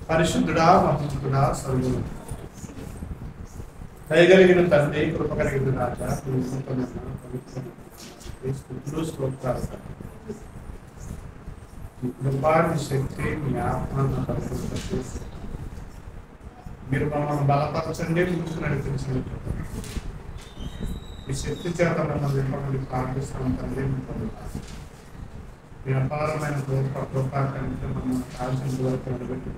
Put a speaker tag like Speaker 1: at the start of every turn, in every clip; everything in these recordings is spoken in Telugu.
Speaker 1: పరిశుద్ధుడా, మహోన్నతుడా, సర్వుడు, దయగలిగిన తండ్రి, కృప కలిగిన రాజా, కృపాని శక్తి మీ ఆత్మను మీరు మమ్మల్ని బలపరచండి, ముందుకు నడిపించండి. మీ శక్తి చేత మమ్మల్ని ఇవ్వమని ప్రార్థిస్తాం తండ్రి. మీ అపారమైన కృపాకంటే మమ్మల్ని కాల్చిన వరకు నిలబెట్టి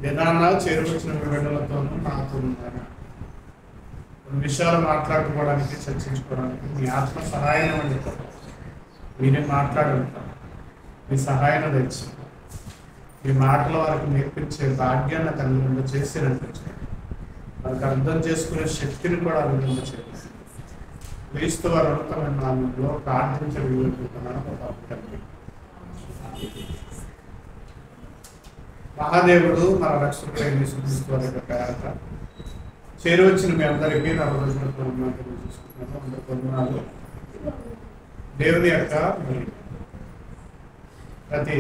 Speaker 1: దినాన చేరువచ్చిన బిడ్డలతోనూ నాతో కొన్ని విషయాలు మాట్లాడుకోవడానికి, చర్చించుకోవడానికి మీ ఆత్మ సహాయం అని మీరే మాట్లాడగలుగుతారు. మీ సహాయం తెచ్చి మీ మాటల వారికి నేర్పించే భాగ్యాన్ని తల్లి చేసి నడిపించండి. వారికి అర్థం చేసుకునే శక్తిని కూడా అభివృద్ధి చేయండి. క్రీస్తు వారి ఉన్నతమైన నామంలో ప్రార్థించగలుగుతున్నాను. మహాదేవుడు మన రక్షకుడైన యేసుక్రీస్తు వారి యొక్క పేరట చేరువచ్చిన మీ అందరికీ నా హృదయపూర్వకంగా తెలియజేసుకుంటున్నాను. అందరి వందనాలు. దేవుని యొక్క ప్రతి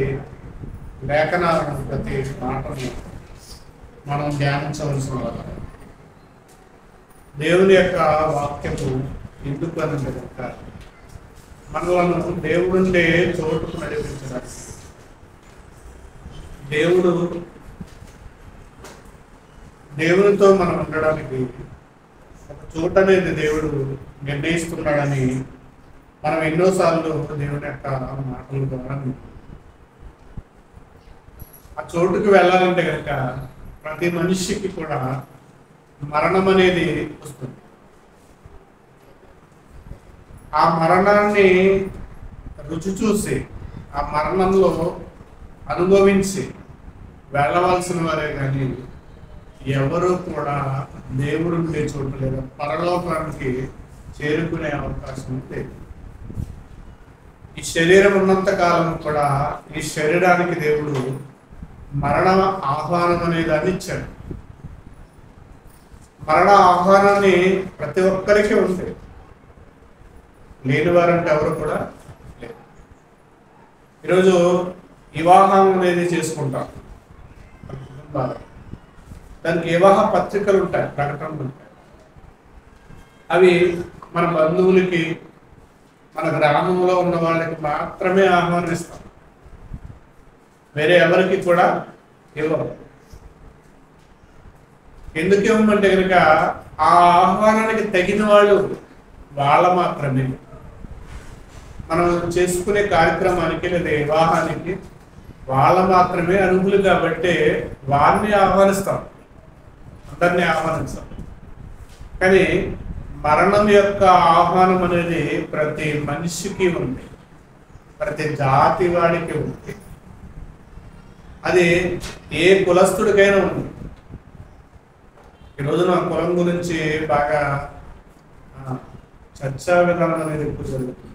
Speaker 1: లేఖనాలను, ప్రతి మాటను మనం ధ్యానించవలసిన వాళ్ళు. దేవుని యొక్క వాక్యము ఎందుకు అని కనుక మనలను దేవుడుండే చోటుకు నడిపించడానికి, దేవునితో మనం ఉండడానికి ఒక చోట అనేది దేవుడు నిర్ణయిస్తున్నాడని మనం ఎన్నోసార్లు దేవుని యొక్క మాటల ద్వారా ఆ చోటుకు వెళ్ళాలంటే కనుక ప్రతి మనిషికి కూడా మరణం అనేది వస్తుంది. ఆ మరణాన్ని రుచి చూసి ఆ మరణంలో అనుభవించి వెళ్ళవలసిన వారే కానీ ఎవరు కూడా దేవుడు ఉండే చోటు లేదా పరలోకానికి చేరుకునే అవకాశం లేదు. ఈ శరీరం ఉన్నంత కాలం కూడా ఈ శరీరానికి దేవుడు మరణ ఆహ్వానం అనే దాన్ని ఇచ్చాడు. మరణ ఆహ్వానాన్ని ప్రతి ఒక్కరికి ఉంది. లేని వారంటే ఎవరు కూడా లేదు. ఈరోజు వివాహం అనేది చేసుకుంటాం. దానికి వివాహ పత్రికలు ఉంటాయి, ప్రకటనలు ఉంటాయి. అవి మన బంధువులకి, మన గ్రామంలో ఉన్న వాళ్ళకి మాత్రమే ఆహ్వానిస్తాం. వేరే ఎవరికి కూడా ఇవ్వరు. ఎందుకు ఇవ్వమంటే కనుక ఆ ఆహ్వానానికి తగిన వాళ్ళు వాళ్ళ మాత్రమే మనం చేసుకునే కార్యక్రమానికి లేదా వివాహానికి వాళ్ళ మాత్రమే అర్హులు కాబట్టి వారిని ఆహ్వానిస్తాం, అందరినీ ఆహ్వానిస్తాం. కానీ మరణం యొక్క ఆహ్వానం అనేది ప్రతి మనిషికి ఉంది, ప్రతి జాతి వాడికి ఉంది. అది ఏ కులస్తుడికైనా ఉంది. ఈరోజు నా కులం గురించి బాగా చర్చా విధానం అనేది ఎక్కువ జరుగుతుంది.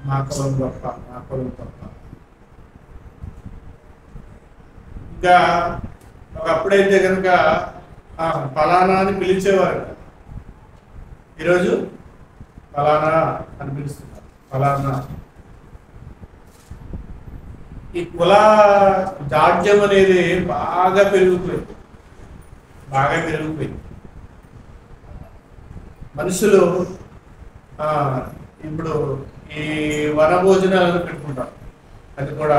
Speaker 1: మా కులం గొప్ప, మా కులం గొప్ప. ఇంకా ఒకప్పుడైతే కనుక ఫలానా అని పిలిచేవారు. ఈరోజు ఫలానా అని పిలుస్తున్నారు. ఫలానా ఈ కుల జాడ్యం అనేది బాగా పెరిగిపోయింది. మనుషులు ఇప్పుడు ఈ వనభోజనాలను పెట్టుకుంటారు. అది కూడా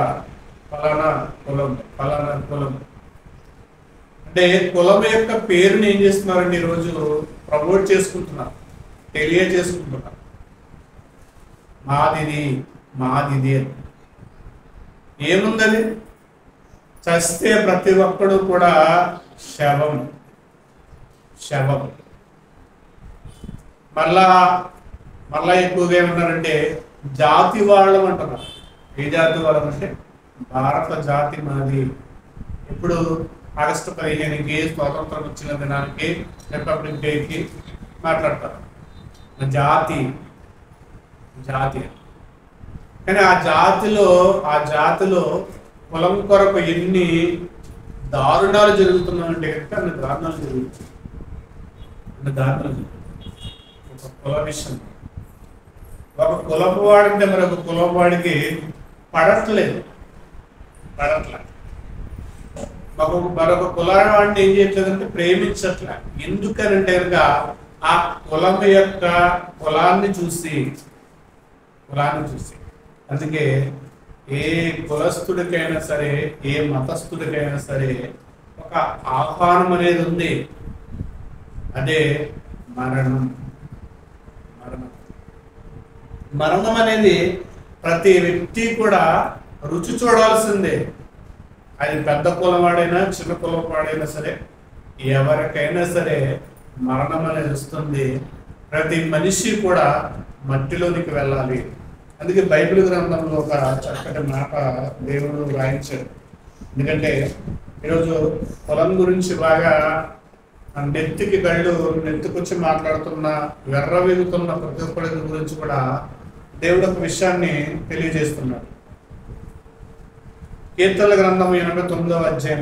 Speaker 1: ఫలానా కులం, ఫలానా కులం. అంటే కులం యొక్క పేరుని ఏం చేస్తున్నారండి ఈరోజు ప్రమోట్ చేసుకుంటున్నారు, తెలియజేసుకుంటున్నారు. మాదిది మాదిది అని. ఏముందని చస్తే ప్రతి ఒక్కడు కూడా శవం. మళ్ళా ఎక్కువగా ఏమన్నారంటే జాతి వాళ్ళం అంటున్నారు. ఏ జాతి వాళ్ళం అంటే భారత జాతి మాది. ఇప్పుడు ఆగస్టు 15కి స్వాతంత్రం వచ్చిన దినానికి, రిపబ్లిక్ డేకి మాట్లాడతారు జాతి. కానీ ఆ జాతిలో కులం కొరకు ఎన్ని దారుణాలు జరుగుతున్నాయంటే కనుక అన్ని దారుణాలు జరుగుతుంది. ఒక కుల విషయం, ఒక కులపు వాడంటే మరొక కులపు వాడికి పడట్లేదు. పడట్ల. మరొక కులాన్ని ఏం చేయట్లేదంటే ప్రేమించట్ల. ఎందుకనంటే కనుక ఆ కులాన్ని చూసి అందుకే ఏ కులస్తుడికైనా సరే, ఏ మతస్థుడికైనా సరే ఒక ఆహ్వానం అనేది ఉంది. అదే మరణం. మరణం అనేది ప్రతి వ్యక్తి కూడా రుచి చూడాల్సిందే. అది పెద్ద కులం వాడైనా చిన్న కులం వాడైనా సరే, ఎవరికైనా సరే మరణం అనేది వస్తుంది. ప్రతి మనిషి కూడా మట్టిలోనికి వెళ్ళాలి. అందుకే బైబిల్ గ్రంథంలో ఒక చక్కటి మాట దేవుడు రాయించాడు. ఎందుకంటే ఈరోజు పొలం గురించి బాగా నెత్తుకొచ్చి మాట్లాడుతున్న, వెర్రవీగుతున్న ప్రతి ఒక్కరి గురించి కూడా దేవుడు ఒక విషయాన్ని తెలియజేస్తున్నాడు. కీర్తనల గ్రంథం 89వ అధ్యాయం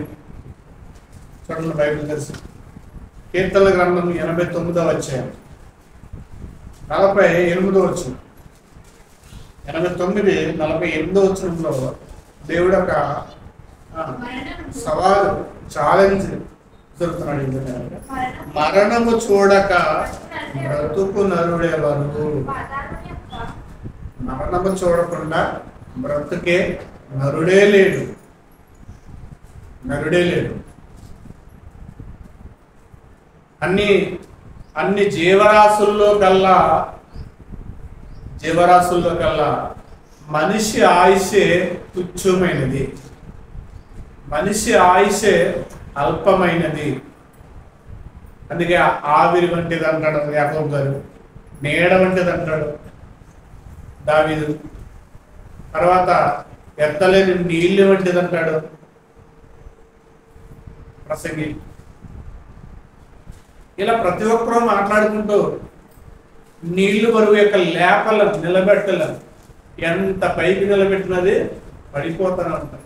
Speaker 1: చూడండి. బైబిల్ తెలిసి కీర్తనల గ్రంథం 89వ అధ్యాయం 48వ వచనం, 89-48వ వచనంలో దేవుడు ఒక సవాలు, ఛాలెంజ్ చెప్తున్నాడు. మరణము చూడక బ్రతుకు నరుడెవరు? మరణము చూడకుండా బ్రతుకే నరుడే లేడు. అన్ని జీవరాశుల్లో కల్లా మనిషి ఆయుషే తుచ్చమైనది, మనిషి ఆయుషే అల్పమైనది. అందుకే ఆవిరి వంటిది అంటాడు యాకోబు గారు, నీడ వంటిది అంటాడు దావీదు. తర్వాత ఎత్తలేని నీళ్ళు వంటిది అంటాడు ప్రసంగి. ఇలా ప్రతి ఒక్కరూ మాట్లాడుకుంటూ నీళ్లు బరువు యొక్క లేపలను నిలబెట్టలను ఎంత పైకి నిలబెట్టినది పడిపోతూనే ఉంటాయి.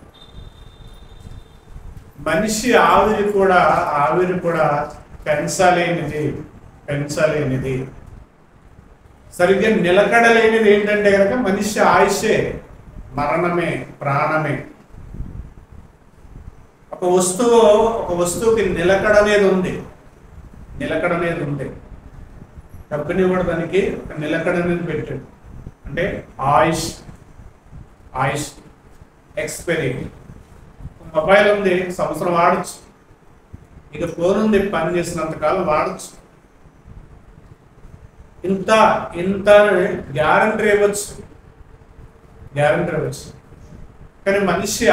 Speaker 1: మనిషి ఆవిరి కూడా పెంచలేనిది, సరిగ్గా నిలకడలేనిది ఏంటంటే కనుక మనిషి ఆయుషే, మరణమే, ప్రాణమే. ఒక వస్తువుకి నిలకడ అనేది ఉంది. కంపెనీ కూడా దానికి ఒక నిలకడ అనేది పెట్టాడు. అంటే ఆయుష్ ఎక్స్పైరీ. మొబైల్ ఉంది, సంవత్సరం వాడచ్చు. ఇక ఫోన్ ఉంది, పని చేసినంత కాలం వాడచ్చు. ఇంత గ్యారంటీ ఇవ్వచ్చు. కానీ మనిషి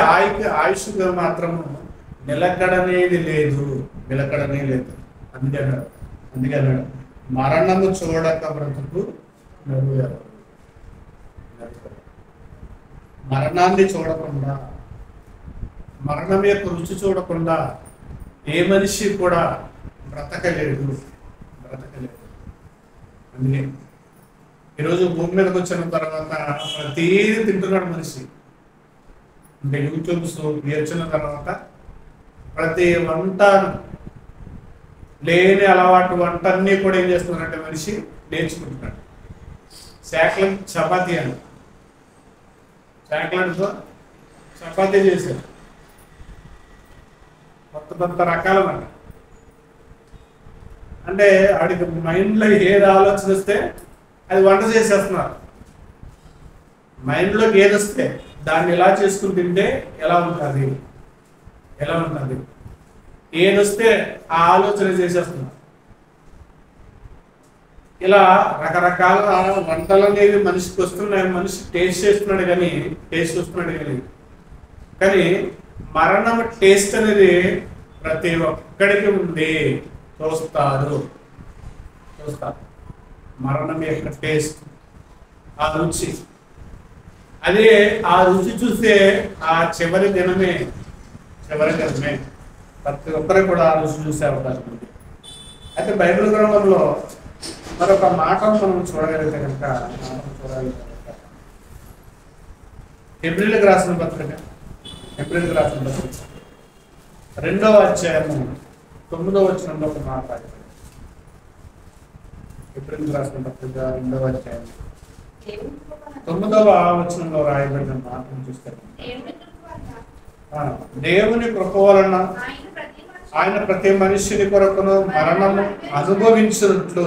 Speaker 1: ఆయుష్గా మాత్రము నిలకడనేది లేదు. అందుకే అన్నాడు మరణము చూడక బ్రతుకు నరుడెవరు? మరణాన్ని చూడకుండా, మరణం యొక్క రుచి చూడకుండా ఏ మనిషి కూడా బ్రతకలేడు. అందుకే ఈరోజు భూమి మీదకి వచ్చిన తర్వాత ప్రతీది తింటున్నాడు మనిషి. అంటే యూట్యూబ్స్ వచ్చిన తర్వాత ప్రతి వంట, లేని అలవాటు వంటన్నీ కూడా ఏం చేస్తున్నారంటే మనిషి నేర్చుకుంటున్నాడు. శాఖలతో చపాతీ చేశారు. కొత్త రకాలన్నమాట. అంటే వాడికి మైండ్లో ఏది ఆలోచన వస్తే అది వంట చేసేస్తున్నారు. మైండ్లోకి ఏది వస్తే దాన్ని ఎలా చేసుకుని తింటే ఎలా ఉంటుంది, ఏది వస్తే ఆ ఆలోచన చేసేస్తున్నారు. ఇలా రకరకాల వంటలు అనేవి మనిషికి వస్తున్నాయి. మనిషి టేస్ట్ వస్తున్నాడు కానీ మరణం టేస్ట్ అనేది ప్రతి ఒక్కడికి ఉంది. చూస్తారు మరణం యొక్క టేస్ట్, ఆ రుచి. అదే ఆ రుచి చూస్తే ఆ చివరి దినమే ప్రతి ఒక్కరికి కూడా ఆ రుచి చూసే అవకాశం ఉంది. అయితే బైబిల్ గ్రంథంలో మరొక మాట మనం చూడగలిగితే కనుక హెబ్రీలకు రాసిన పత్రిక 2వ అధ్యాయము 9వ వచనంలో ఒక మాట రాయబడింది. హెబ్రీలకు రాసిన పత్రిక 2వ అధ్యాయం 9వ వచనంలో రాయబడిన మాటను చూస్తే దేవుని కృప వలన ఆయన ప్రతి మనిషిని కొరకును మరణము అనుభవించినట్లు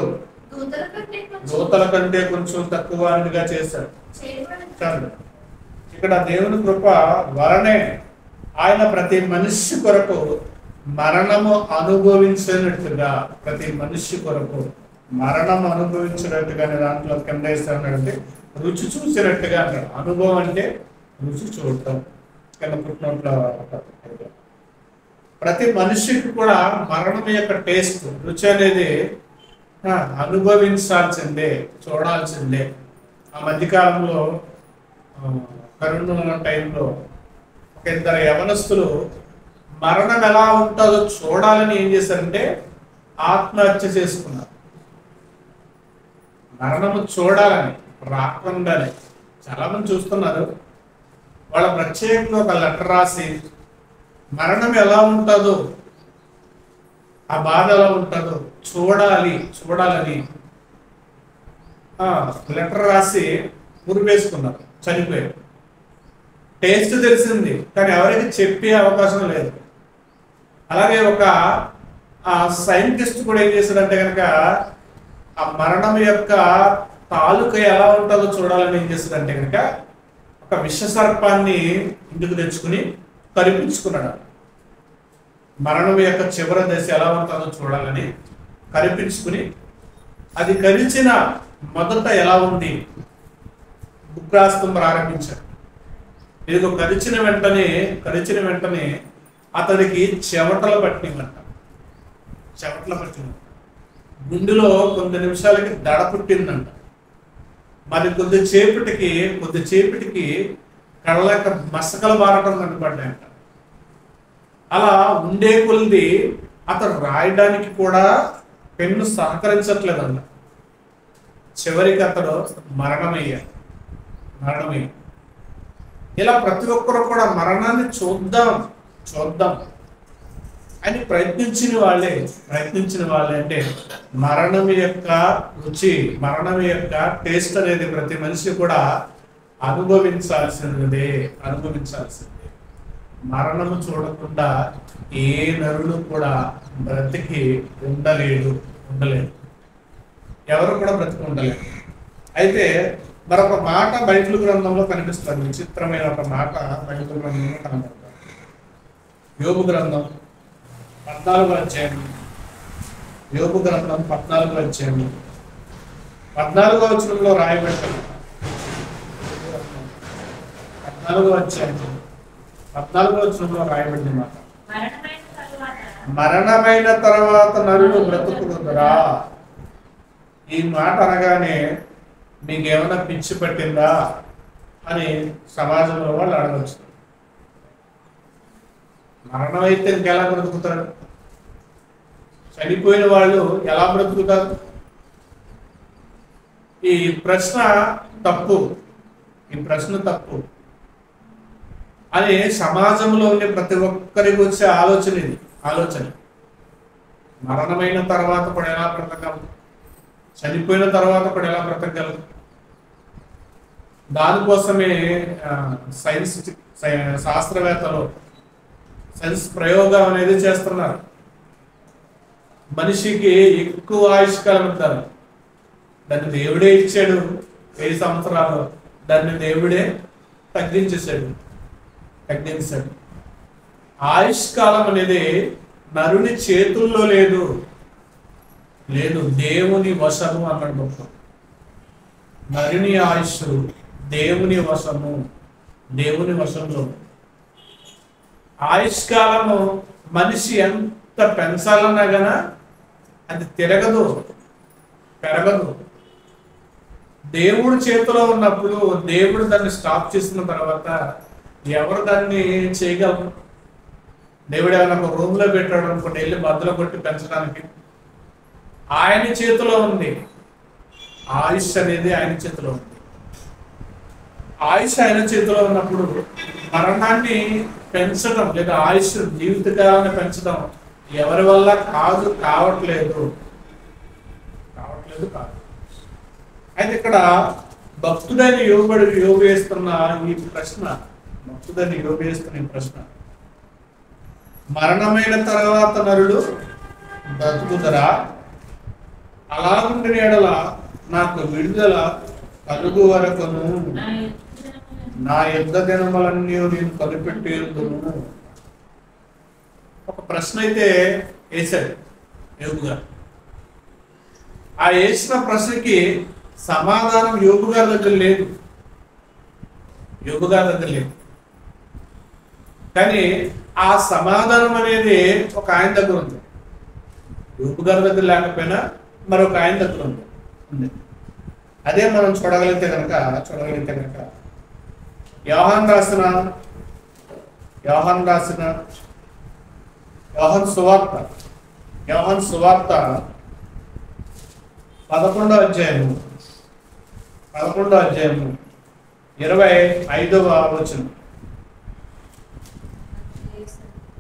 Speaker 1: దూతల కంటే కొంచెం తక్కువగా చేశాడు. ఇక్కడ దేవుని కృప వలనే ఆయన ప్రతి మనిషి కొరకు మరణము అనుభవించినట్టుగా, ప్రతి మనిషి కొరకు మరణం అనుభవించినట్టుగా దాంట్లో కింద ఇస్తానంటే రుచి చూసినట్టుగా అంటాడు. అనుభవం అంటే రుచి చూడటం. కింద పుట్టినట్లు ప్రతి మనిషికి కూడా మరణం యొక్క టేస్ట్, రుచి అనేది అనుభవించాల్సిందే, చూడాల్సిందే. ఆ మధ్యకాలంలో కరోనా టైంలో ఒక ఇద్దరు యవనస్తులు మరణం ఎలా ఉంటుందో చూడాలని ఏం చేశారంటే ఆత్మహత్య చేసుకున్నారు. మరణము చూడాలని, రాకుండానే. చాలా మంది చూస్తున్నారు. వాళ్ళ ప్రత్యేకంగా ఒక లెటర్ రాసి మరణం ఎలా ఉంటుందో, ఆ బాధ ఎలా ఉంటుందో చూడాలని లెటర్ రాసి మురిపేసుకున్నారు. చనిపోయారు. టేస్ట్ తెలిసింది కానీ ఎవరికి చెప్పే అవకాశం లేదు. అలాగే ఒక సైంటిస్ట్ కూడా ఏం చేశాడంటే కనుక ఆ మరణం యొక్క తాలూకా ఎలా ఉంటుందో చూడాలని ఏం చేశాడంటే కనుక ఒక విష సర్పాన్ని ఇంటికి తెచ్చుకుని కరిపించుకున్నాడు. మరణం యొక్క చివరి దశ ఎలా ఉంటుందో చూడాలని కరిపించుకుని, అది కరిచిన మొదట ఎలా ఉంది బుక్ రాస్తూ ప్రారంభించాడు. ఇదిగో కరిచిన వెంటనే అతనికి చెమటలు పట్టిందంట. గుండెలో కొన్ని నిమిషాలకి దడ పుట్టిందంట. మరి కొద్దిసేపటికి కళ్ళక మసకలు బారటం కనపడ్డాయంట. అలా ఉండే కొద్ది అతను రాయడానికి కూడా పెన్ను సహకరించట్లేదంట. చివరికి అతడు మరణమయ్యాడు. ఇలా ప్రతి ఒక్కరు కూడా మరణాన్ని చూద్దాం అని ప్రయత్నించిన వాళ్ళే అంటే మరణం యొక్క రుచి, మరణం యొక్క టేస్ట్ అనేది ప్రతి మనిషి కూడా అనుభవించాల్సిందే. మరణము చూడకుండా ఏ నరుడు కూడా బ్రతికి ఉండలేడు. ఎవరు కూడా బ్రతికి ఉండలేరు. అయితే మరొక మాట బైబిల్ గ్రంథంలో కనిపిస్తుంది. విచిత్రమైన ఒక మాట బైబిల్ గ్రంథంలో కనబడుతుంది. యోబు గ్రంథం 14వ అధ్యాయం. యోబు గ్రంథం 14వ అధ్యాయం 14వ వచనంలో రాయబడింది. 14వ అధ్యాయం 14వ వచనంలో రాయబడింది మాట, మరణమైన తర్వాత నరుడు బ్రతుకుతుందరా. ఈ మాట అనగానే మీకేమైనా పిచ్చి పట్టిందా అని సమాజంలో వాళ్ళు అడగచ్చు. మరణం అయితే ఇంకెలా బ్రతుకుతాడు? చనిపోయిన వాళ్ళు ఎలా బ్రతుకుతారు? ఈ ప్రశ్న తప్పు అని సమాజంలో ఉండే ప్రతి ఒక్కరికి వచ్చే ఆలోచన. మరణమైన తర్వాత కూడా ఎలా బ్రతకగలరు? చనిపోయిన తర్వాత కూడా ఎలా బ్రతకగలరు? దానికోసమే శాస్త్రవేత్తలు సైన్స్ ప్రయోగం అనేది చేస్తున్నారు. మనిషికి ఎక్కువ ఆయుష్కాలం ఇస్తారు. దాన్ని దేవుడే ఇచ్చాడు 10 సంవత్సరాలు. దాన్ని దేవుడే తగ్గించాడు. ఆయుష్కాలం అనేది నరుని చేతుల్లో లేదు, దేవుని వశము అన్నాడు గొప్ప. నరుని ఆయుష్ దేవుని వశంలో. ఆయుష్కాలము మనిషి ఎంత పెంచాలన్నా గనా అది పెరగదు. దేవుడి చేతిలో ఉన్నప్పుడు దేవుడు దాన్ని స్టాప్ చేసిన తర్వాత ఎవరు దాన్ని చేయగలరు? దేవుడు ఏమైనా ఒక రూమ్ లో పెట్టాడు అనుకోండి, వెళ్ళి బద్దలు కొట్టి పెంచడానికి. ఆయన చేతిలో ఉంది. ఆయుష్ అనేది ఆయన చేతిలో ఉంది. ఆయుష్ ఆయన చేతిలో ఉన్నప్పుడు మరణాన్ని పెంచడం లేదా ఆయుష్ జీవితకాలాన్ని పెంచడం ఎవరి వల్ల కావట్లేదు. అయితే ఇక్కడ భక్తుడైన యోగు వేస్తున్న ఈ ప్రశ్న మరణమైన తర్వాత నరుడు బ్రతుకుదరా? అలాగుండిన ఎడల నాకు విడుదల కలుగు వరకును నా యుద్ధ దినములన్నీ నేను కనిపెట్టేందును. ఒక ప్రశ్న అయితే వేశాడు యోబు గారు. ఆ వేసిన ప్రశ్నకి సమాధానం యోబు గారి దగ్గర లేదు. యోబు గారి దగ్గర లేదు. కానీ ఆ సమాధానం అనేది ఒక ఆయన దగ్గర ఉంది. యోబు గారి దగ్గర లేకపోయినా మరొక ఆయన దగ్గర ఉంది. అదే మనం చూడగలిగితే కనుక యోహాను సువార్త 11వ అధ్యాయము 25వ వచనం.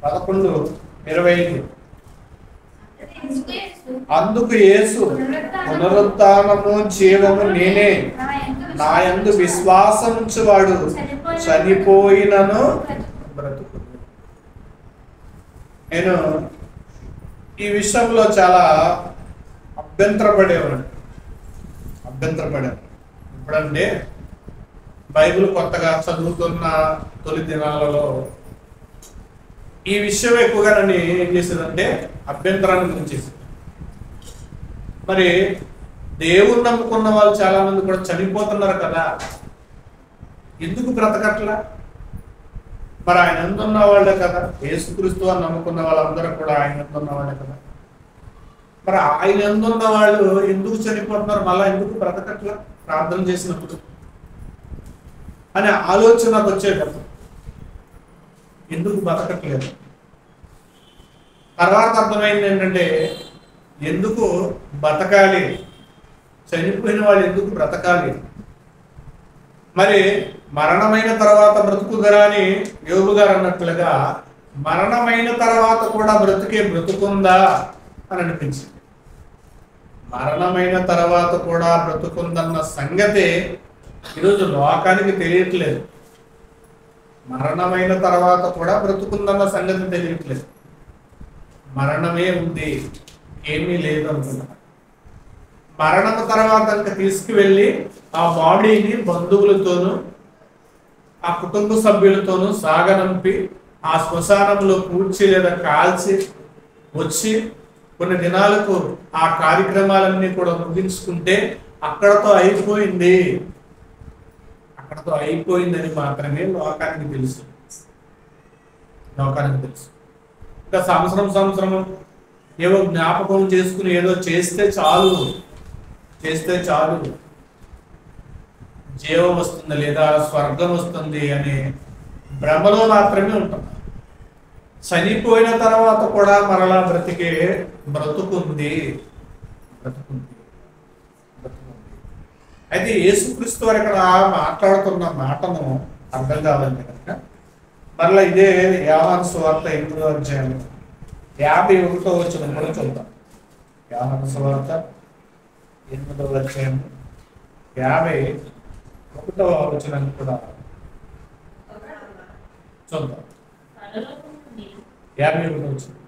Speaker 1: 11:25. అందుకు యేసు పునరుత్థానము జీవము నేనే, నా యందు విశ్వాసముంచువాడు చనిపోయినను బ్రతుకు. నేను ఈ విషయంలో చాలా అభ్యంతరపడేవాడు. ఎప్పుడంటే బైబిల్ కొత్తగా చదువుతున్న తొలి దినాలలో ఈ విషయం ఎక్కువగా నన్ను ఏం చేసేదంటే అభ్యంతరాన్ని గురించేసి. మరి దేవుని నమ్ముకున్న వాళ్ళు చాలా మంది కూడా చనిపోతున్నారు కదా, ఎందుకు బ్రతకట్లా? మరి ఆయన ఎందున్న వాళ్ళే కదా, యేసుక్రీస్తు అని నమ్ముకున్న వాళ్ళందరూ కూడా ఆయన ఎందున్న వాళ్ళే కదా. మరి ఆయన ఎందున్న వాళ్ళు ఎందుకు చనిపోతున్నారు, మళ్ళా ఎందుకు బ్రతకట్లా ప్రార్థన చేసినప్పుడు అనే ఆలోచన నాకు వచ్చేటప్పుడు ఎందుకు బతకట్లేదు. తర్వాత అర్థమైంది ఏంటంటే ఎందుకు బతకాలి, చనిపోయిన వాళ్ళు ఎందుకు బ్రతకాలి, మరి మరణమైన తర్వాత బ్రతుకుదరా అని యోబు గారు అన్నట్లుగా మరణమైన తర్వాత కూడా బ్రతుకుందా అని అనిపించింది. మరణమైన తర్వాత కూడా బ్రతుకుందన్న సంగతి ఈరోజు లోకానికి తెలియట్లేదు. మరణమైన తర్వాత కూడా బ్రతుకుందన్న సంగతి తెలియట్లేదు. మరణమే ఉంది, ఏమీ లేదు అనుకున్నా. మరణం తర్వాత ఇంకా తీసుకువెళ్ళి ఆ బాడీని బంధువులతోనూ ఆ కుటుంబ సభ్యులతోనూ సాగనంపి ఆ శ్మశానంలో కూర్చి లేదా కాల్చి వచ్చి కొన్ని దినాలకు ఆ కార్యక్రమాలన్నీ కూడా ముగించుకుంటే అక్కడతో అయిపోయిందని మాత్రమే లోకానికి తెలుసు. ఇంకా సంవత్సరం ఏవో జ్ఞాపకం చేసుకుని ఏదో చేస్తే చాలు జీవం వస్తుంది లేదా స్వర్గం వస్తుంది అనే భ్రమలో మాత్రమే ఉంటాం. చనిపోయిన తర్వాత కూడా మరలా బ్రతుకుంది. అయితే యేసుక్రీస్తు వారు ఇక్కడ మాట్లాడుతున్న మాటను అర్థం కావాలంటే కనుక మరలా ఇదే యోహాను సువార్త 8వ అధ్యాయం 51వ వచనం కూడా చూద్దాం. యోహాను సువార్త 8వ అధ్యాయం 51వ వచనాన్ని కూడా చూద్దాం. 51వ వచనం.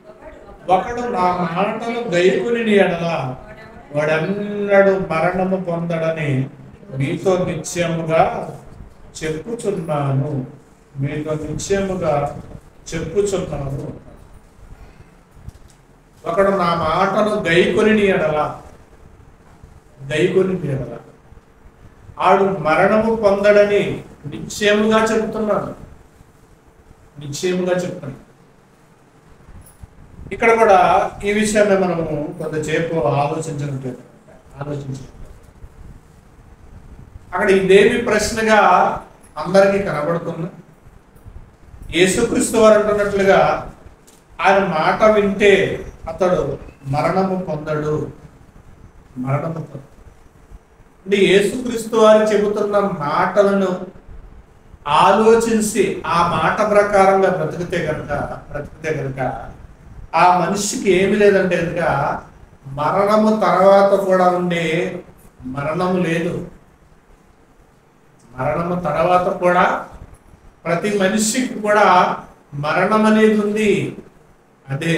Speaker 1: ఒకడు నా మాటలు గైకొని ఎడల వాడెన్నడు మరణము పొందడని మీతో నిశ్చయముగా చెప్పుచున్నాను. ఒకడు నా మాటను గైకొని ఎడల ఆడు మరణము పొందడని నిశ్చయముగా చెప్తున్నాను. ఇక్కడ కూడా ఈ విషయాన్ని మనము కొంతసేపు ఆలోచించినట్టు అక్కడ ఇదేమి ప్రశ్నగా అందరికీ కనబడుతుంది. యేసుక్రీస్తు వారు అంటున్నట్లుగా ఆయన మాట వింటే అతడు మరణము పొందడు. అంటే యేసుక్రీస్తు వారు చెబుతున్న మాటలను ఆలోచించి ఆ మాట ప్రకారంగా బ్రతికితే కనుక ఆ మనిషికి ఏమి లేదంటే కనుక మరణము తర్వాత కూడా ఉండే మరణము లేదు. మరణము తర్వాత కూడా ప్రతి మనిషికి కూడా మరణం అనేది ఉంది. అదే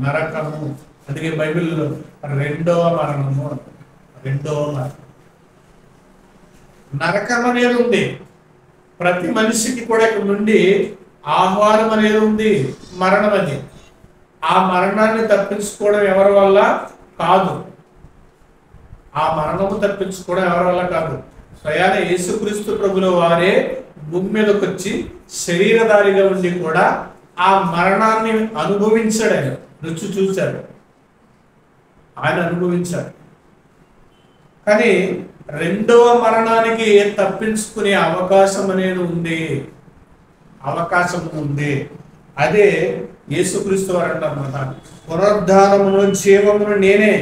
Speaker 1: నరకము. అందుకే బైబిల్లో రెండవ మరణము, రెండవ మరణం, నరకం అనేది ఉంది. ప్రతి మనిషికి కూడా ఇక్కడ నుండి ఆహ్వానం అనేది ఉంది, మరణం అది. ఆ మరణాన్ని తప్పించుకోవడం ఎవరి వల్ల కాదు, ఆ మరణము తప్పించుకోవడం ఎవరి వల్ల కాదు. స్వయాన యేసుక్రీస్తు ప్రభుల వారే భూమి మీదకి వచ్చి శరీరధారిగా ఉండి కూడా ఆ మరణాన్ని అనుభవించాడు. ఆయన రుచి చూశాడు, ఆయన అనుభవించాడు. కానీ రెండవ మరణానికి తప్పించుకునే అవకాశం అనేది ఉంది, అవకాశం ఉంది. అదే యేసుక్రీస్తు వారు అంటారన్నమాట, పునరుద్ధానమును జీవమును నేనే,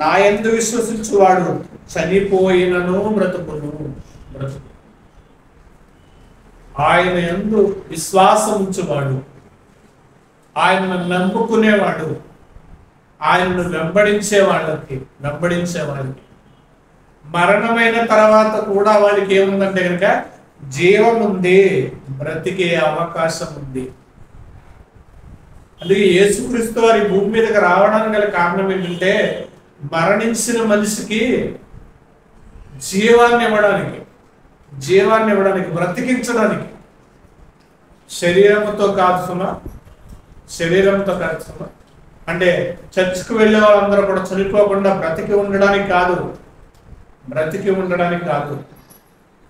Speaker 1: నా యందు విశ్వసించువాడు చనిపోయినను బ్రతుకును. ఆయన యందు విశ్వాసం ఉంచువాడు, ఆయనను నమ్ముకునేవాడు, ఆయనను వెంబడించే వాళ్ళకి మరణమైన తర్వాత కూడా వాడికి ఏముందంటే కనుక జీవం ఉంది, బ్రతికే అవకాశం ఉంది. అందుకే యేసుక్రీస్తు వారి భూమి మీదకి రావడానికి గల కారణం ఏంటంటే మరణించిన మనిషికి జీవాన్ని ఇవ్వడానికి, బ్రతికించడానికి. శరీరంతో కాదు సుమా, శరీరంతో కాదు సుమా. అంటే చర్చ్కి వెళ్ళే వాళ్ళందరూ కూడా చనిపోకుండా బ్రతికి ఉండడానికి కాదు,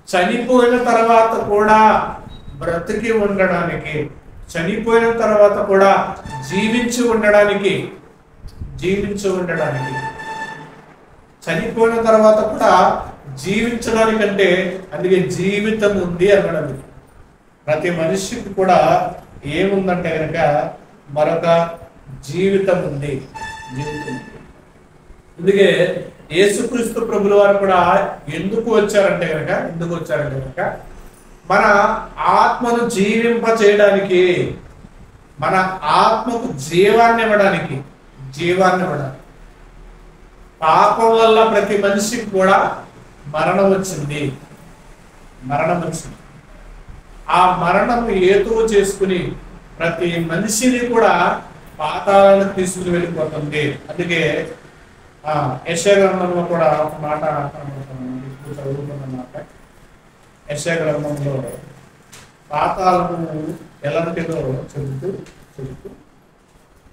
Speaker 1: చనిపోయిన తర్వాత కూడా బ్రతికి ఉండడానికి, చనిపోయిన తర్వాత కూడా జీవించి ఉండడానికి, చనిపోయిన తర్వాత కూడా జీవించడానికంటే అందుకే జీవితం ఉంది అన్నాడు. ప్రతి మనిషికి కూడా ఏముందంటే కనుక మరొక జీవితం ఉంది. అందుకే యేసుక్రీస్తు ప్రభుల వారు కూడా ఎందుకు వచ్చారంటే కనుక మన ఆత్మను జీవింప చేయడానికి, మన ఆత్మకు జీవాన్ని ఇవ్వడానికి. పాపం వల్ల ప్రతి మనిషికి కూడా మరణం వచ్చింది. ఆ మరణం హేతువు చేసుకుని ప్రతి మనిషిని కూడా పాతాళానికి తీసుకుని వెళ్ళిపోతుంది. అందుకే యెషయా గ్రంథంలో కూడా ఒక మాట చదువుతున్నమాట. యెషయా గ్రంథంలో పాతాళము ఎలాంటిదో చెబుతూ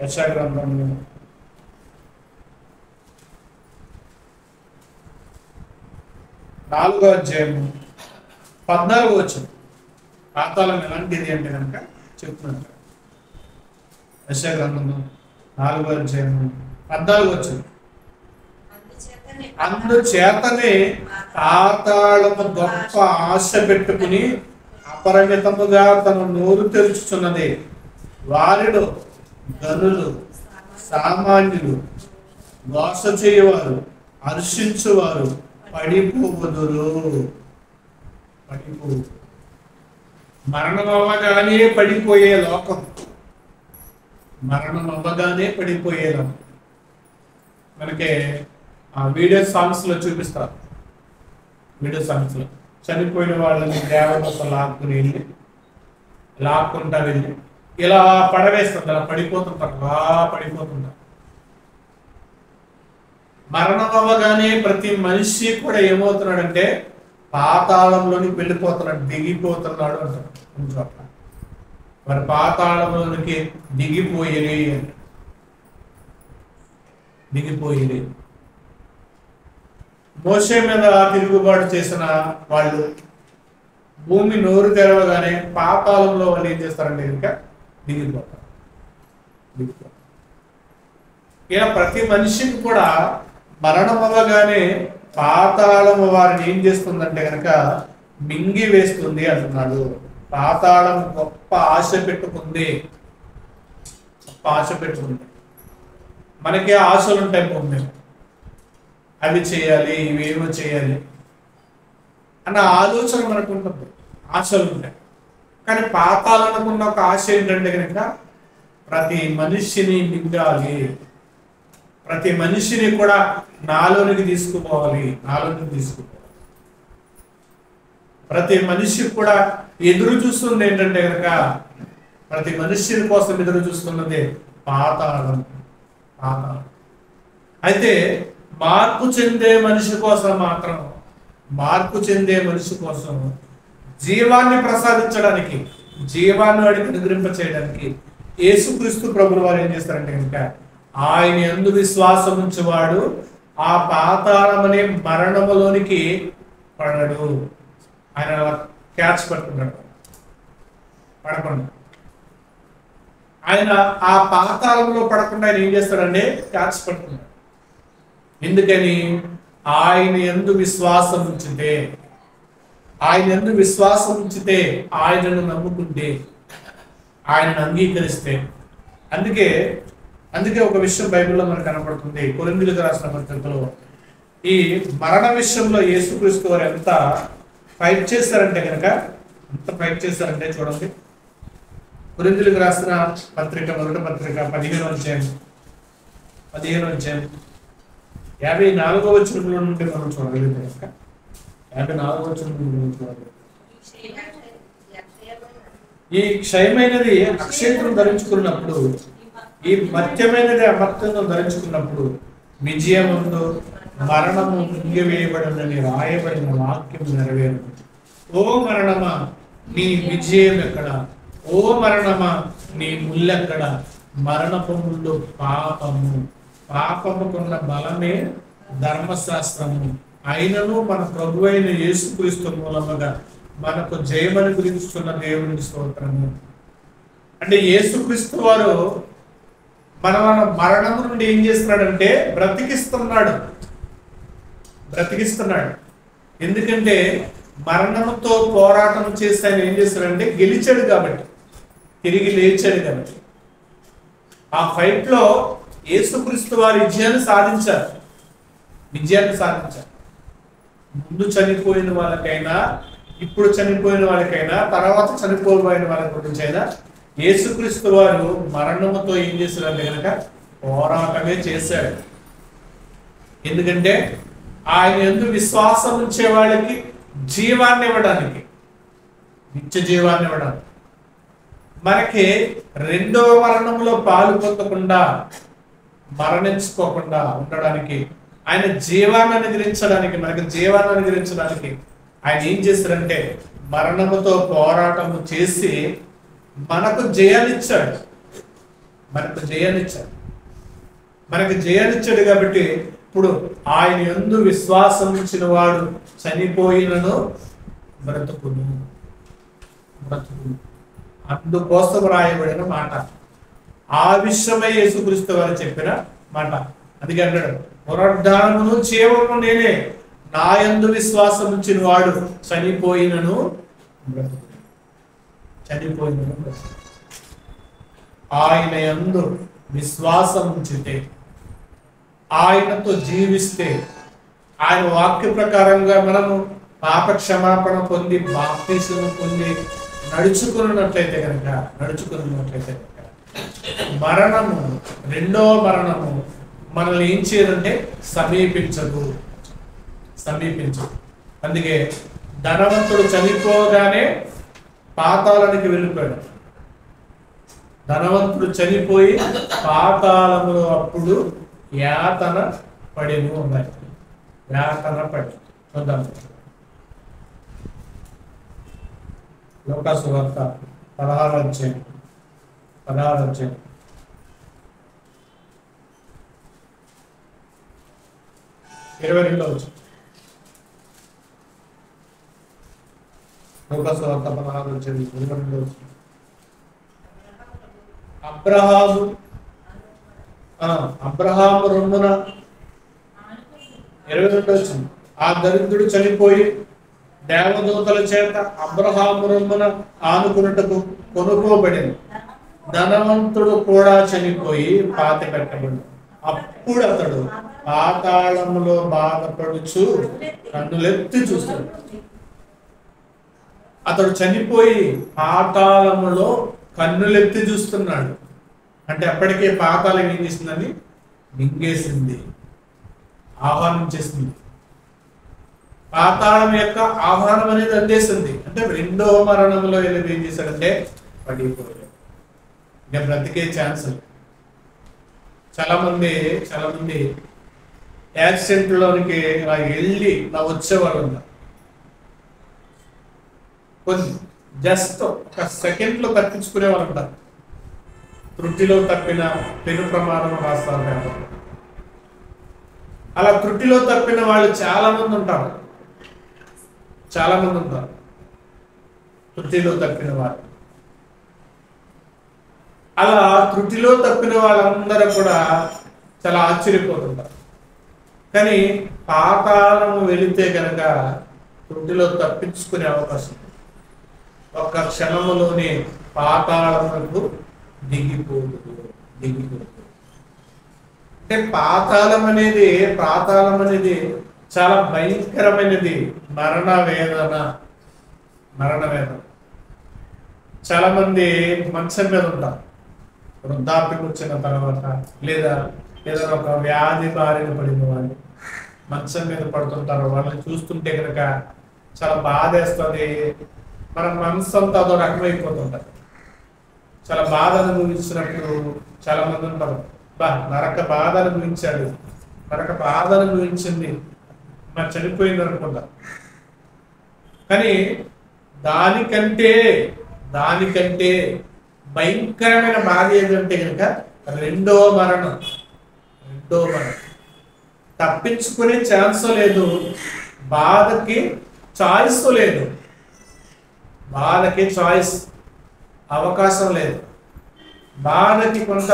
Speaker 1: యెషయా గ్రంథము 4వ అధ్యాయము 14వ వచనం. పాతాళం ఎలాంటిది అంటే కనుక చెప్తున్నారు. యెషయా గ్రంథము 4వ అధ్యాయము 14వ వచనం. అందుచేతనే పాతాళము గొప్ప ఆశ పెట్టుకుని అపరిమితముగా తన నోరు తెరుచుచున్నది. వారిలో గనులు, సామాన్యులు, మోస చేయవారు, హర్షించువారు పడిపోవుదురు. మరణం అవ్వగానే పడిపోయే లోకం, మనకి వీడియో సాంగ్స్ లో చూపిస్తారు. చనిపోయిన వాళ్ళని దేవదూత లాక్కుంటా వెళ్ళి ఇలా పడవేస్తారు, అలా పడిపోతుంటారు. మరణం అవ్వగానే ప్రతి మనిషి కూడా ఏమవుతున్నాడంటే పాతాళంలోనికి వెళ్ళిపోతున్నాడు, దిగిపోతున్నాడు అంటారు. మరి పాతాళంలోనికి దిగిపోయి మోషే మీద తిరుగుబాటు చేసిన వాళ్ళు భూమి నోరు తెరవగానే పాతాళంలో వాళ్ళు ఏం చేస్తారంటే ఇంకా దిగిపోతారు. ఇలా ప్రతి మనిషికి కూడా మరణం అవ్వగానే పాతాళము వారిని ఏం చేస్తుందంటే కనుక మింగి వేస్తుంది అంటున్నాడు. పాతాళం గొప్ప ఆశ పెట్టుకుంది. మనకే ఆశలు ఉంటాయి భూమి, అవి చేయాలి, ఇవేమో చేయాలి అన్న ఆలోచన మనకు ఉంటుంది, ఆశలు ఉంటాయి. కానీ పాతాళనుకున్న ఒక ఆశ ఏంటంటే కనుక ప్రతి మనిషిని మింగాలి, ప్రతి మనిషిని కూడా నాలోనికి తీసుకుపోవాలి. ప్రతి మనిషి కూడా ఎదురు చూస్తుంది ఏంటంటే కనుక ప్రతి మనిషిని కోసం ఎదురు చూస్తున్నది పాతాళం. పాతాళం. అయితే మార్పు చెందే మనిషి కోసం మాత్రం, మార్పు చెందే మనిషి కోసం జీవాన్ని ప్రసాదించడానికి, జీవాన్ని వాడికి అనుగ్రహింప చేయడానికి యేసుక్రీస్తు ప్రభులు వారు ఏం చేస్తారంటే కనుక ఆయన యందు విశ్వాసం ఉంచేవాడు ఆ పాతాళం అనే మరణములోనికి పడడు. ఆయన క్యాచ్ పట్టుకున్నాడు, పడకుండా ఆయన ఆ పాతాళంలో పడకుండా ఆయన ఏం చేస్తాడంటే క్యాచ్ పట్టుకున్నాడు. ఎందుకని? ఆయన యందు విశ్వాసం ఉంచితే, ఆయన యందు విశ్వాసం ఉంచితే, ఆయనను నమ్ముకుంటే, ఆయనను అంగీకరిస్తే. అందుకే ఒక విషయం బైబిల్లో మనకు కనపడుతుంది. కొరింథీయులకు రాసిన పత్రికలో ఈ మరణ విషయంలో యేసుక్రీస్తు వారు ఎంత ఫైట్ చేశారంటే కనుక, ఎంత ఫైట్ చేశారంటే చూడండి. కొరింథీయులకు రాసిన పత్రిక, మొదటి పత్రిక 15వ అధ్యాయం 54వ వచనంలో నుండి మనం చూడగలిగితే కనుక 54వ వచనం నుండి చూడాలి. ఈ క్షయమైనది అక్షయత్వం ధరించుకున్నప్పుడు, ఈ మత్యమైనది అమర్త్యం ధరించుకున్నప్పుడు విజయముందు మరణము మింగివేయబడినని రాయబడిన వాక్యం నెరవేరు. ఓ మరణమా నీ విజయం ఎక్కడ? ఓ మరణమా నీ ముల్లెక్కడ? మరణపు ముళ్ళు పాపము, పాపముకున్న బలమే ధర్మశాస్త్రము. అయినను మన ప్రభు అయిన యేసుక్రీస్తు మూలముగా మనకు జయమని గురించుకున్న దేవునికి స్తోత్రము. అంటే యేసుక్రీస్తు వారు మన మరణం నుండి ఏం చేస్తున్నాడంటే బ్రతికిస్తున్నాడు. ఎందుకంటే మరణంతో పోరాటం చేసి ఆయన ఏం చేస్తాడంటే గెలిచాడు కాబట్టి, తిరిగి లేచాడు కాబట్టి. ఆ ఫైట్ లో యేసుక్రీస్తు వారి విజయాన్ని సాధించారు. ముందు చనిపోయిన వాళ్ళకైనా, ఇప్పుడు చనిపోయిన వాళ్ళకైనా, తర్వాత చనిపోయిన వాళ్ళ గురించి అయినా యేసుక్రీస్తు వారు మరణముతో ఏం చేశారంటే కనుక పోరాటమే చేశాడు. ఎందుకంటే ఆయన యందు విశ్వాసం ఉంచే వాళ్ళకి జీవాన్ని ఇవ్వడానికి, నిత్య జీవాన్ని ఇవ్వడానికి, మనకి రెండవ మరణంలో పాలు పొందకుండా, మరణించుకోకుండా ఉండడానికి, ఆయన జీవాన్ని అనుగ్రహించడానికి, మనకి జీవాన్ని అనుగ్రహించడానికి ఆయన ఏం చేశారంటే మరణముతో పోరాటము చేసి మనకు జయాన్నిచ్చాడు. మనకు జయాన్నిచ్చాడు కాబట్టి ఇప్పుడు ఆయన యందు విశ్వాసం ఉంచిన వాడు చనిపోయినను బ్రతుకును. అందుకోసం రాయబడిన మాట. ఆ విషయమై యేసుక్రీస్తు వారు చెప్పిన మాట. అందుకే అన్నాడు, పునరుద్ధానమును జీవము నేనే, నా యందు విశ్వాసం ఉంచిన వాడు చనిపోయినను బ్రతుకును. ఆయన యందు విశ్వాసం ఉంచితే, ఆయనతో జీవిస్తే, ఆయన వాక్య ప్రకారంగా మనము పాప క్షమాపణ పొంది, బాప్తిస్మం పొంది నడుచుకున్నట్లయితే కనుక మరణము, రెండో మరణము మనల్ని ఏం చేయదంటే సమీపించదు. అందుకే ధనవంతుడు చనిపోగానే పాతాళానికి వెళ్ళిపోయాడు. ధనవంతుడు చనిపోయి పాతాళములో అప్పుడు యాతన పడిను ఉన్నాయి. చూద్దాం. లూకాసు వార్త 16వ అధ్యాయం 22వ వచనం. లూకాసు వార్త 16వ అధ్యాయం 22వ వచనం. అబ్రహాము రొమ్మున 22వ వచనం. ఆ దరిద్రుడు చనిపోయి దేవదూతల చేత అబ్రహాము రొమ్మున ఆనుకున్నట్టుకు కొనుక్కోబడింది. ధనవంతుడు కూడా చనిపోయి పాతి పెట్టబడి, అప్పుడు అతడు పాతాళములో బాధపడుచు కన్నులెత్తి చూస్తాడు. అతడు చనిపోయి పాతాళములో కన్నులెత్తి చూస్తున్నాడు. అంటే అప్పటికే పాతాళం ఏం చేసిందని మింగేసింది, ఆహ్వానం చేసింది. పాతాళం యొక్క ఆహ్వానం అనేది అందేసింది. అంటే రెండో మరణంలో ఏం చేశాడంటే పడిపోయాడు. ఇంకా బ్రతికే ఛాన్స్ చాలా మంది యాక్సిడెంట్లోనికి ఇలా వెళ్ళి ఇలా వచ్చేవాళ్ళు ఉన్నారు. కొన్ని జస్ట్ ఒక సెకండ్లో తప్పించుకునే వాళ్ళు ఉంటారు. త్రుటిలో తప్పిన పెను ప్రమాదం రాస్తారు పేపర్లో. అలా త్రుటిలో తప్పిన వాళ్ళు చాలా మంది ఉంటారు. త్రుటిలో తప్పిన వాళ్ళు. అలా త్రుటిలో తప్పిన వాళ్ళందరూ కూడా చాలా ఆశ్చర్యపోతుంటారు. కానీ పాతాళము వెళితే కనుక త్రుటిలో తప్పించుకునే అవకాశం, ఒక్క క్షణములోనే పాతాళములకు దిగిపోదు. అంటే పాతాళం అనేది చాలా భయంకరమైనది. మరణ వేదన. చాలా మంది మంచం మీద ఉంటారు. వృద్ధాప్యం వచ్చిన తర్వాత లేదా ఏదైనా ఒక వ్యాధి బారిన పడిన వాళ్ళు మంచం మీద పడుతుంటారు. వాళ్ళని చూస్తుంటే కనుక చాలా బాధ వేస్తుంది. మన మనసు అంతా అదో రకమైపోతుంటారు. చాలా బాధ అనుభవించినప్పుడు చాలా మంది ఉంటారు, నరక బాధ అనుభవించాడు, నరక బాధ అనుభవించింది, మరి చనిపోయింది అనుకుంటా. కానీ దానికంటే భయంకరమైన బాధ ఏదంటే కనుక రెండో మరణం. తప్పించుకునే ఛాన్స్ లేదు, బాధకి చాయిస్ లేదు. బాధకి చాయిస్ అవకాశం లేదు. బాధకి కొంత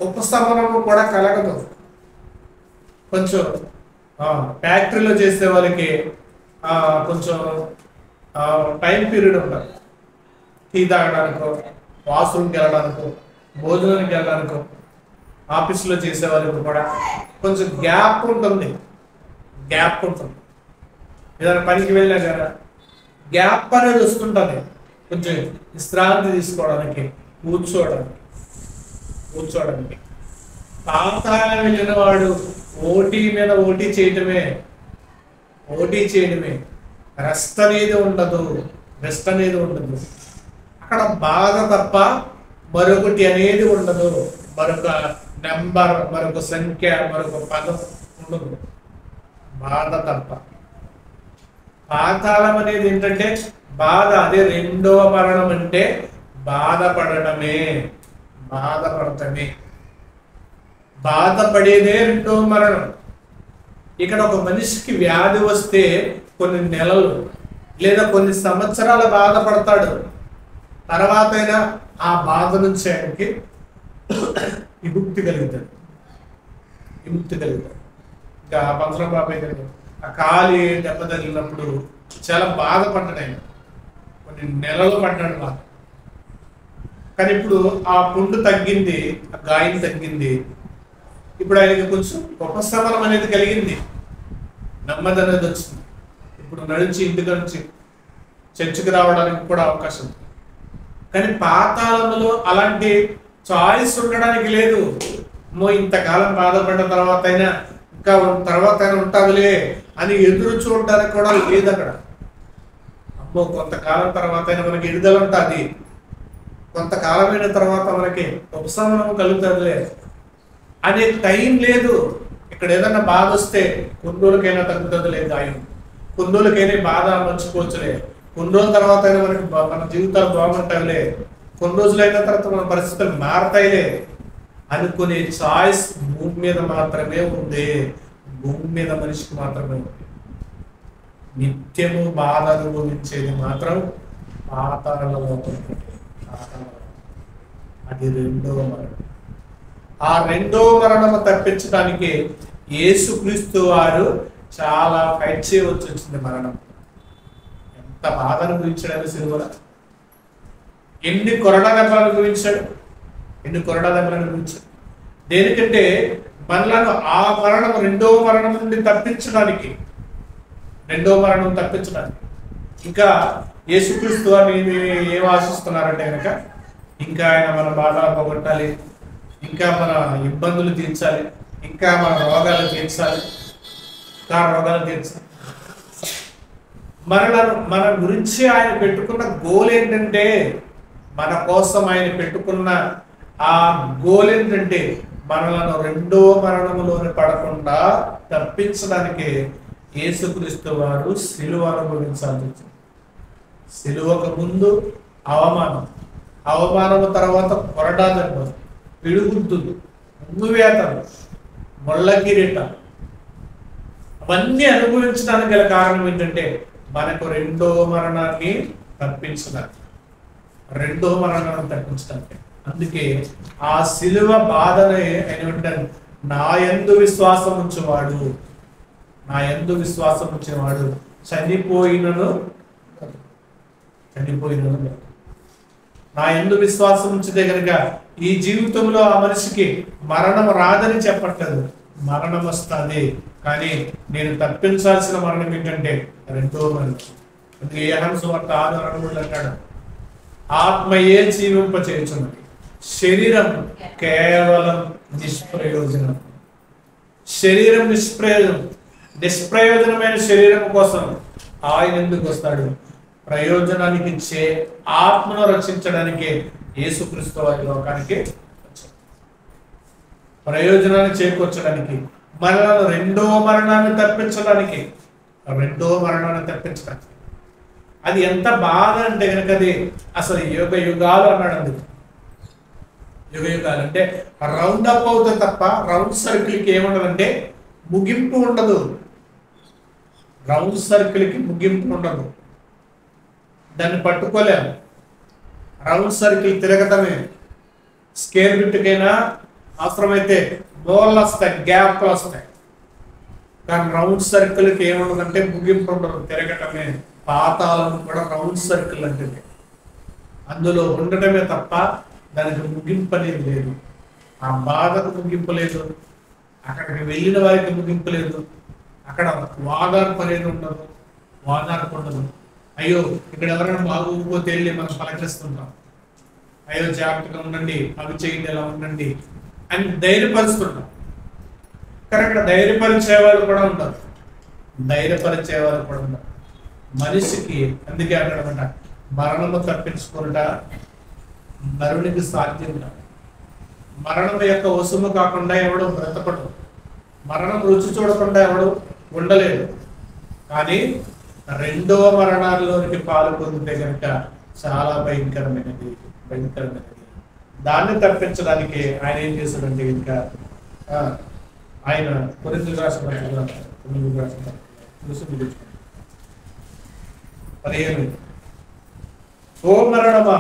Speaker 1: ఉపశమనము కూడా కలగదు. కొంచెం ఫ్యాక్టరీలో చేసే వాళ్ళకి కొంచెం టైం పీరియడ్ ఉంటుంది. టీ తాగడానికో, వాష్రూమ్కి వెళ్ళడానికో, భోజనానికి వెళ్ళడానికో, ఆఫీసులో చేసే వాళ్ళకి కూడా కొంచెం గ్యాప్ ఉంటుంది. ఏదైనా పనికి వెళ్ళినా కదా గ్యాప్ అనేది వస్తుంటుంది. కొంచెం విశ్రాంతి తీసుకోవడానికి, కూర్చోవడానికి. పాతాళం వెళ్ళిన వాడు ఓటీ మీద ఓటీ చేయడమే. రెస్ట్ అనేది ఉండదు. అక్కడ బాధ తప్ప మరొకటి అనేది ఉండదు. మరొక నెంబర్, మరొక సంఖ్య, మరొక పదం ఉండదు. బాధ తప్ప. పాతాళం అనేది ఏంటంటే బాధ. అదే రెండవ మరణం అంటే బాధపడటమే. బాధపడేదే రెండవ మరణం. ఇక్కడ ఒక మనిషికి వ్యాధి వస్తే కొన్ని నెలలు లేదా కొన్ని సంవత్సరాలు బాధపడతాడు. తర్వాత అయినా ఆ బాధ నుంచి ఆయనకి విముక్తి కలుగుతాడు. ఇంకా పంచరం బాబాయ్ గారు ఆ కాలి దెబ్బ తగిలినప్పుడు చాలా బాధపడ్డాడు. ఆయన కొన్ని నెలలు పడ్డాడు బాధ. కానీ ఇప్పుడు ఆ పుండు తగ్గింది, ఆ గాయం తగ్గింది. ఇప్పుడు ఆయనకి కొంచెం ఉపశమనం అనేది కలిగింది, నెమ్మది అనేది వచ్చింది. ఇప్పుడు నడిచి ఇంటి నుంచి చర్చికి రావడానికి కూడా అవకాశం ఉంది. కానీ పాతాళంలో అలాంటి చాయిస్ ఉండడానికి లేదు. ఇంతకాలం బాధపడిన తర్వాత అయినా ఇంకా తర్వాత అయినా ఉంటుందిలే అని ఎదురు చూడడానికి కూడా లేదు అక్కడ. కొంతకాలం తర్వాత అయినా మనకి ఎడుదల ఉంటుంది, కొంతకాలమైన తర్వాత మనకి ఉపశమనం కలుగుతుందిలే అనే టైం లేదు. ఇక్కడ ఏదన్నా బాధ వస్తే కొన్ని రోజులకైనా తగ్గుతుందిలే గాయం, కొన్ని రోజులకైనా బాధ మర్చిపోవచ్చులే, కొన్ని రోజుల తర్వాత అయినా మనకి మన జీవితాలు బాగుంటాయిలే, కొన్ని రోజులైన తర్వాత మన పరిస్థితులు మారతాయిలే అనుకునే చాయిస్ భూమి మీద మాత్రమే ఉంది. భూమి మీద మనిషికి మాత్రమే ఉంది. నిత్యము బాధ అనుభవించేది మాత్రం పాతాళంలో. అది రెండవ మరణం. ఆ రెండవ మరణము తప్పించడానికి యేసుక్రీస్తు వారు చాలా ఫైట్ చేయవలసి వచ్చింది. మరణం ఎంత బాధ అనుభవించాడు సిలువలో. ఎన్ని కొరడా దెబ్బలు అనుభవించాడు. దేనికంటే మనలను ఆ మరణం రెండవ మరణం నుండి తప్పించడానికి. ఇంకా యేసుక్రీస్తు వారిని ఏం ఆశిస్తున్నారంటే కనుక ఇంకా ఆయన మన బాధలు పోగొట్టాలి, ఇంకా మన ఇబ్బందులు తీర్చాలి, ఇంకా మన రోగాలు తీర్చాలి. మన గురించి ఆయన పెట్టుకున్న గోల్ ఏంటంటే, మన కోసం ఆయన పెట్టుకున్న ఆ గోల్ ఏంటంటే మనలను రెండో మరణములోని పడకుండా తప్పించడానికి యేసుక్రీస్తు వారు సిలువ అనుభవించాల్సి వచ్చింది. సిలువకు ముందు అవమానము తర్వాత కొరడాదలు, పిడుగుద్దులు, మువ్వేతలు, ముళ్ళ కిరీటం, అవన్నీ అనుభవించడానికి గల కారణం ఏంటంటే మనకు రెండో మరణాన్ని తప్పించడానికి. అందుకే ఆ సిలువ బాధనే ఆయన నా యందు విశ్వాసం ఉంచేవాడు చనిపోయినను నా యందు విశ్వాసం ఉంచితే కనుక ఈ జీవితంలో ఆ మనిషికి మరణం రాదని చెప్పట్లేదు, మరణం వస్తుంది. కానీ నేను తప్పించాల్సిన మరణం ఏంటంటే రెండో మరణం. అందుకే యోహాను సువార్త 6:6 అంటాడు, ఆత్మయే జీవింపచేయుచున్నది, శరీరం కేవలం నిష్ప్రయోజనం. శరీరం నిష్ప్రయోజనమైన శరీరం కోసం ఆయన ఎందుకు వస్తాడు? ప్రయోజనానికి ఇచ్చే ఆత్మను రక్షించడానికి యేసుక్రీస్తు వారి లోకానికి వచ్చాడు. ప్రయోజనాన్ని చేకూర్చడానికి, మనలను రెండో మరణాన్ని తప్పించడానికి. అది ఎంత బాధ అంటే కనుక అది అసలు యుగ యుగాలు అన్నాడు. అందుకు యుగ యుగాలు అంటే రౌండ్ అప్ అవుతుంది తప్ప రౌండ్ సర్కిల్కి ఏముండదంటే ముగింపు ఉండదు. రౌండ్ సర్కిల్కి ముగింపు ఉండదు, దాన్ని పట్టుకోలేము. రౌండ్ సర్కిల్ తిరగటమే. స్కేర్ బిట్టుకైనా అవసరమైతే బోళ్ళు వస్తాయి, గ్యాప్లు వస్తాయి. కానీ రౌండ్ సర్కిల్కి ఏముండదంటే ముగింపు ఉండదు, తిరగటమే. పాతాళం కూడా రౌండ్ సర్కిల్ అంటే అందులో ఉండటమే తప్ప దానికి ముగింపు అనేది లేదు. ఆ బాధకు ముగింపు లేదు, అక్కడికి వెళ్ళిన వారికి ముగింపు లేదు. అక్కడ వాదార్పు అనేది ఉండదు, అయ్యో ఇక్కడ ఎవరైనా బాగోకపోతే వెళ్ళి మనం పలకరిస్తుంటాం, అయ్యో జాగ్రత్తగా ఉండండి, అవి చేయండి, ఎలా ఉండండి అని ధైర్యపరుస్తుంటాం. కానీ అక్కడ ధైర్యపరిచేవాళ్ళు కూడా ఉండరు. మనిషికి అందుకే అన్నమాట, మరణము తప్పించుకున్నట నరునికి సాధ్యం కాదు. మరణం యొక్క వసుము కాకుండా ఎవడు బ్రతకడు, మరణం రుచి చూడకుండా ఎవడు ఉండలేడు. కానీ రెండవ మరణాల్లోనికి పాలు పొందితే కనుక చాలా భయంకరమైనది. దాన్ని తప్పించడానికి ఆయన ఏం చేశాడంటే ఇంకా ఆయన కొరింథీయులకు రాసిన 15 ఓ మరణమా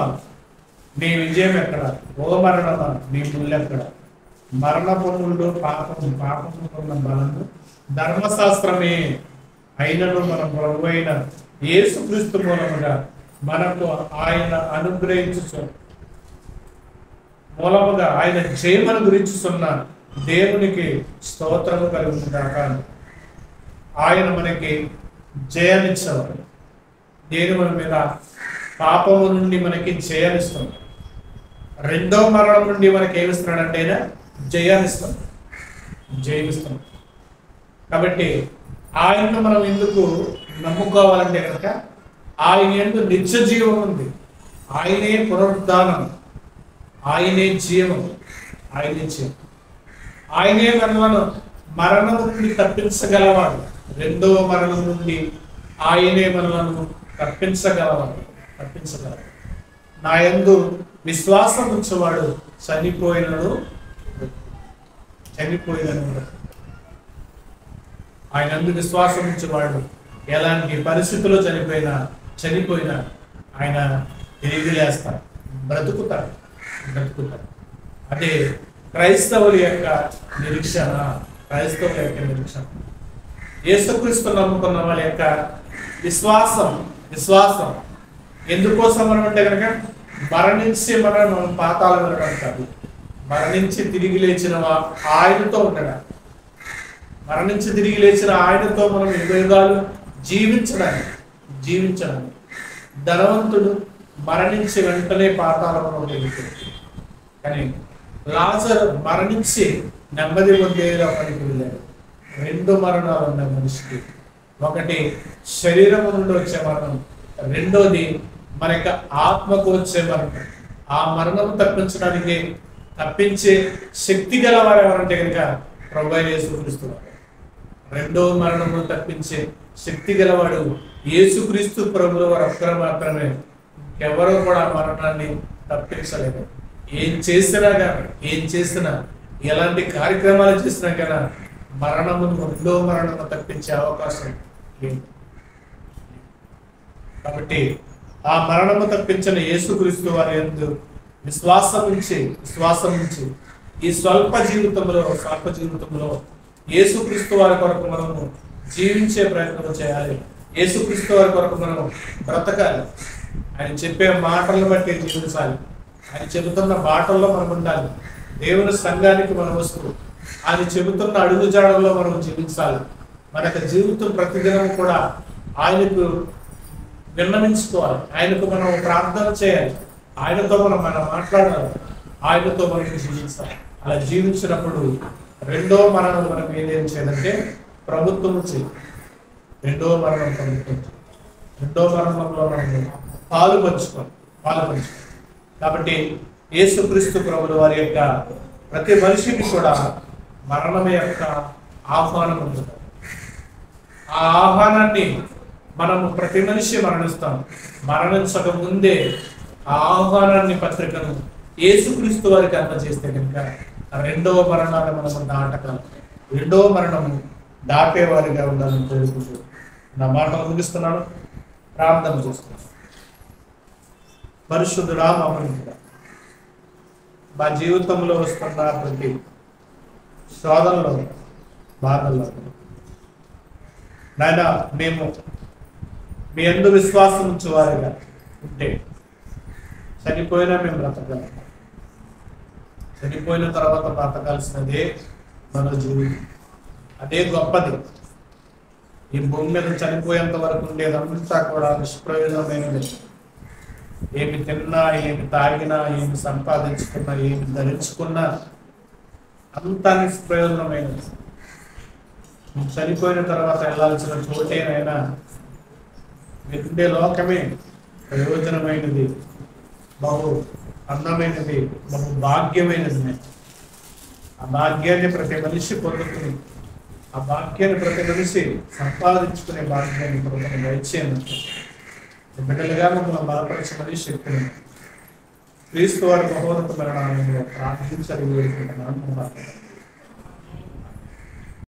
Speaker 1: నీ విజయం ఎక్కడ, ఓ మరణమా నీ ముళ్ళు ఎక్కడ? మరణపు ముళ్ళు పాపముకున్న బలము ధర్మశాస్త్రమే. అయినను మన ప్రభు అయిన యేసుక్రీస్తు మూలముగా మనకు ఆయన మూలముగా ఆయన జయమును గురించుతున్న దేవునికి స్తోత్రము కలుగుతుందాక. ఆయన మనకి జయాన్నిచ్చేవాడు. దేని మన మీద? పాపము నుండి మనకి జయాన్నిస్తాడు. రెండో మరణం నుండి మనకి ఏమిస్తున్నాడంటే ఆయన జయమిస్తాడు. కాబట్టి ఆయన్ను మనం ఎందుకు నమ్ముకోవాలంటే కనుక ఆయన యందు నిత్య జీవం ఉంది. ఆయనే పునరుద్ధానం, ఆయనే జీవం. ఆయనే మనలను మరణం నుండి తప్పించగలవాడు. రెండవ మరణం నుండి ఆయనే మనలను తప్పించగలవాడు. నా యందు విశ్వాసం ఉంచేవాడు చనిపోయినను ఆయన యందు విశ్వాసం ఉంచేవాడు ఎలాంటి పరిస్థితుల్లో చనిపోయినా ఆయన తిరిగి లేస్తాడు, బ్రతుకుతాడు. అదే క్రైస్తవుల యొక్క నిరీక్షణ. యేసుక్రీస్తు నమ్ముకున్న వాళ్ళ యొక్క విశ్వాసం ఎందుకోసం మనం అంటే కనుక మరణించి మనం పాతాళం వెళ్ళడం కాదు, మరణించి తిరిగి లేచిన ఆయనతో ఉండడం. మరణించి తిరిగి లేచిన ఆయనతో మనం యుగాలు జీవించడానికి. ధనవంతుడు మరణించి వెంటనే పాతాళంలో వెళ్తాడు. కానీ లాజరు మరణించి నెమ్మది పొందేలా పనికి వెళ్ళాడు. 2 మరణాలు ఉన్నాయి మనిషికి. ఒకటి శరీరం నుండి వచ్చే మరణం, రెండోది మన యొక్క ఆత్మకు వచ్చే మరణం. ఆ మరణం తప్పించడానికి తప్పించే శక్తి గలవారు ఎవరంటే కనుక ప్రభువైన యేసుక్రీస్తు వారు. రెండవ మరణమును తప్పించే శక్తి గలవాడు యేసుక్రీస్తు ప్రభువుల వారు ఒక్కరు మాత్రమే. ఎవరో కూడా మరణాన్ని తప్పించలేదు. ఏం చేసినా ఎలాంటి కార్యక్రమాలు చేసినా కదా మరణమును, రెండో మరణము తప్పించే అవకాశం లేదు. కాబట్టి ఆ మరణము తప్పించిన యేసుక్రీస్తు వారి యందు విశ్వాసం నుంచి ఈ స్వల్ప జీవితంలో యేసుక్రీస్తు వారి కొరకు మనము జీవించే ప్రయత్నం చేయాలి. యేసుక్రీస్తు వారి కొరకు మనము బ్రతకాలి. ఆయన చెప్పే మాటలను బట్టి జీవించాలి. ఆయన చెబుతున్న మాటల్లో మనం ఉండాలి. దేవుని సంఘానికి మనం వస్తూ ఆయన చెబుతున్న అడుగుజాడల్లో మనం జీవించాలి. మన యొక్క జీవితం ప్రతిదినం కూడా ఆయనకు విన్నవించుకోవాలి. ఆయనకు మనం ప్రార్థన చేయాలి. ఆయనతో మనం మాట్లాడాలి. ఆయనతో మనం జీవించాలి. అలా జీవించినప్పుడు రెండో మరణం మనం ఏదేం చేయాలంటే ప్రభుత్వం రెండో మరణంలో మనం పాలు పంచుకోవాలి. కాబట్టి యేసుక్రీస్తు ప్రభువుల వారి యొక్క ప్రతి మనిషికి కూడా మరణం యొక్క ఆహ్వానం ఉంటుంది. ఆ ఆహ్వానాన్ని మనము ప్రతి మనిషి మరణిస్తాం. మరణించక ముందే ఆ ఆహ్వానాన్ని పత్రికను యేసుక్రీస్తు వారికి అందజేస్తే కనుక రెండవ మరణాన్ని మనము దాటగలం. రెండవ మరణము దాటేవారిగా ఉండాలని కోరుకుంటూ నా మాటలు ముగిస్తున్నాను. ప్రార్థన చేస్తున్నాను. పరిశుద్ధుడా, మమ్మల్ని మా జీవితంలో వస్తున్న ప్రతి శోధనలో, బాధల్లో నాయన మేము మీ యందు విశ్వాసం ఉంచేవారిగా ఉంటే చనిపోయినా మేము బ్రతకగలం. చనిపోయిన తర్వాత బ్రతకాల్సినదే మన జీవితం. అదే గొప్పది. ఈ భూమి మీద చనిపోయేంత వరకు ఉండేదంతా కూడా నిష్ప్రయోజనమైనది. ఏమి తిన్నా, ఏమి తాగినా, ఏమి సంపాదించుకున్నా, ఏమి ధరించుకున్నా అంతా నిష్ప్రయోజనమైనది. చనిపోయిన తర్వాత వెళ్ళాల్సిన చోటేనైనా ఉండే లోకమే ప్రయోజనమైనది, బహు అందమైనది, బహు భాగ్యమైనది. ఆ భాగ్యాన్ని ప్రతి మనిషి పొందుకుని, ఆ భాగ్యాన్ని ప్రతి మనిషి సంపాదించుకునే భాగ్యాన్ని ప్రభుత్వం దయచేయను. బిడ్డలుగా మమ్మల్ని బలపరచమని శక్తిని క్రీస్తు వారి మహోన్నతమైన నామములో ప్రార్థించి వేడుకుంటున్నాను.